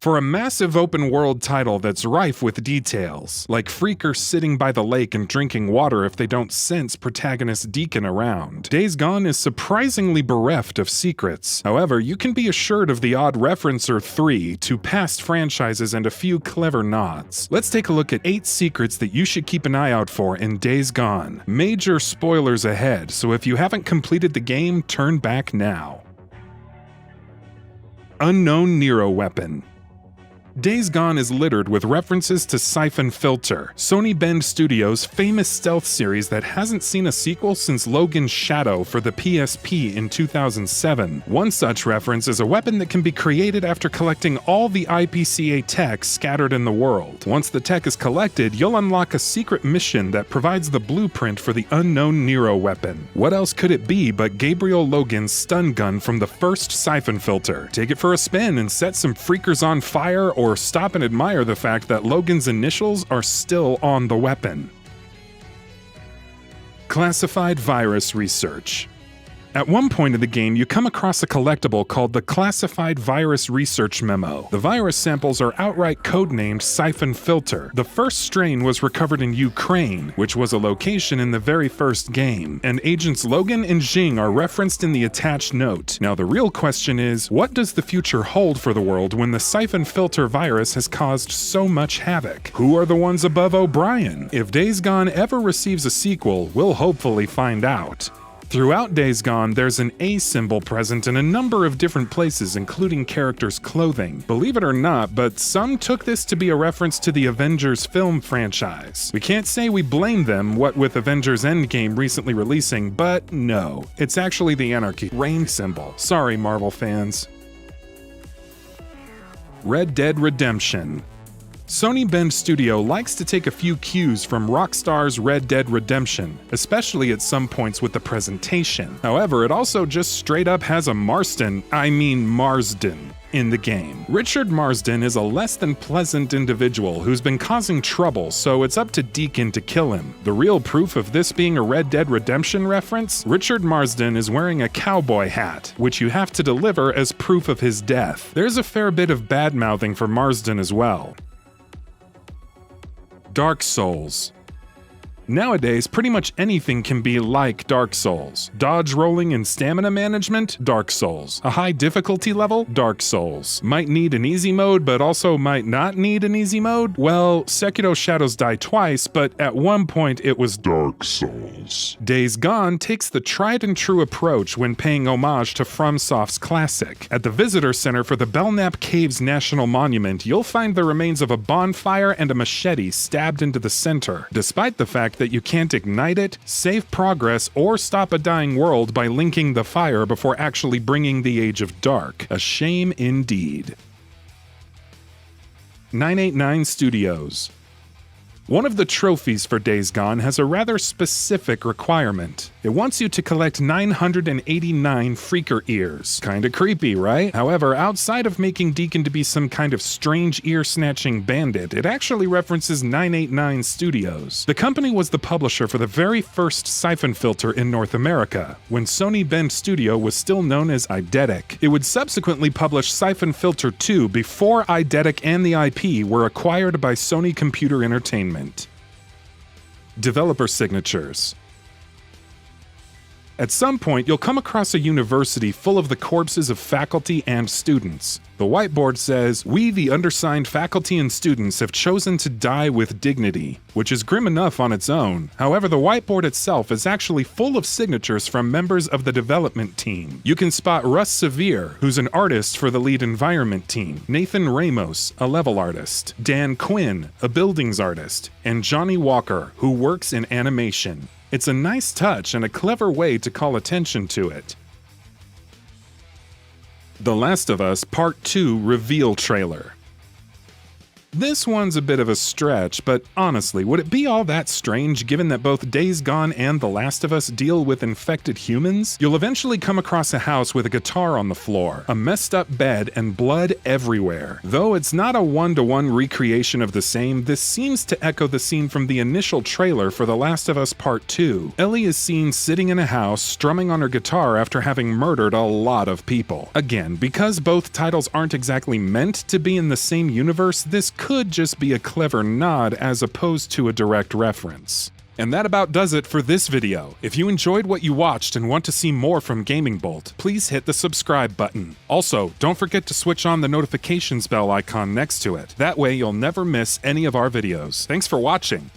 For a massive open-world title that's rife with details, like freakers sitting by the lake and drinking water if they don't sense protagonist Deacon around, Days Gone is surprisingly bereft of secrets. However, you can be assured of the odd reference or three to past franchises and a few clever nods. Let's take a look at 8 secrets that you should keep an eye out for in Days Gone. Major spoilers ahead, so if you haven't completed the game, turn back now. Unknown Neuro weapon. Days Gone is littered with references to Siphon Filter, Sony Bend Studios' famous stealth series that hasn't seen a sequel since Logan's Shadow for the PSP in 2007. One such reference is a weapon that can be created after collecting all the IPCA tech scattered in the world. Once the tech is collected, you'll unlock a secret mission that provides the blueprint for the unknown Neuro weapon. What else could it be but Gabriel Logan's stun gun from the first Siphon Filter? Take it for a spin and set some freakers on fire, or stop and admire the fact that Logan's initials are still on the weapon. Classified virus research. At one point in the game, you come across a collectible called the Classified Virus Research Memo. The virus samples are outright codenamed Siphon Filter. The first strain was recovered in Ukraine, which was a location in the very first game, and agents Logan and Jing are referenced in the attached note. Now the real question is, what does the future hold for the world when the Siphon Filter virus has caused so much havoc? Who are the ones above O'Brien? If Days Gone ever receives a sequel, we'll hopefully find out. Throughout Days Gone, there's an A symbol present in a number of different places, including characters' clothing. Believe it or not, but some took this to be a reference to the Avengers film franchise. We can't say we blame them, what with Avengers Endgame recently releasing, but no, it's actually the Anarchy Reign symbol. Sorry, Marvel fans. Red Dead Redemption. Sony Bend Studio likes to take a few cues from Rockstar's Red Dead Redemption, especially at some points with the presentation. However, it also just straight up has a Marsden in the game. Richard Marsden is a less than pleasant individual who's been causing trouble, so it's up to Deacon to kill him. The real proof of this being a Red Dead Redemption reference? Richard Marsden is wearing a cowboy hat, which you have to deliver as proof of his death. There's a fair bit of bad-mouthing for Marsden as well. Dark Souls. Nowadays, pretty much anything can be like Dark Souls. Dodge rolling and stamina management? Dark Souls. A high difficulty level? Dark Souls. Might need an easy mode, but also might not need an easy mode? Well, Sekiro Shadows Die Twice, but at one point it was Dark Souls. Days Gone takes the tried and true approach when paying homage to FromSoft's classic. At the Visitor Center for the Belknap Caves National Monument, you'll find the remains of a bonfire and a machete stabbed into the center. Despite the fact that you can't ignite it, save progress, or stop a dying world by linking the fire before actually bringing the Age of Dark. A shame indeed. 989 Studios. One of the trophies for Days Gone has a rather specific requirement. It wants you to collect 989 freaker ears. Kinda creepy, right? However, outside of making Deacon to be some kind of strange ear-snatching bandit, it actually references 989 Studios. The company was the publisher for the very first Siphon Filter in North America, when Sony Bend Studio was still known as Eidetic. It would subsequently publish Siphon Filter 2 before Eidetic and the IP were acquired by Sony Computer Entertainment. Developer signatures. At some point, you'll come across a university full of the corpses of faculty and students. The whiteboard says, "We, the undersigned faculty and students, have chosen to die with dignity," which is grim enough on its own. However, the whiteboard itself is actually full of signatures from members of the development team. You can spot Russ Severe, who's an artist for the lead environment team, Nathan Ramos, a level artist, Dan Quinn, a buildings artist, and Johnny Walker, who works in animation. It's a nice touch and a clever way to call attention to it. The Last of Us Part 2 reveal trailer. This one's a bit of a stretch, but honestly, would it be all that strange given that both Days Gone and The Last of Us deal with infected humans? You'll eventually come across a house with a guitar on the floor, a messed up bed, and blood everywhere. Though it's not a one-to-one recreation of the same, this seems to echo the scene from the initial trailer for The Last of Us Part 2. Ellie is seen sitting in a house, strumming on her guitar after having murdered a lot of people. Again, because both titles aren't exactly meant to be in the same universe, this could just be a clever nod as opposed to a direct reference. And that about does it for this video. If you enjoyed what you watched and want to see more from GamingBolt, please hit the subscribe button. Also, don't forget to switch on the notifications bell icon next to it. That way you'll never miss any of our videos. Thanks for watching.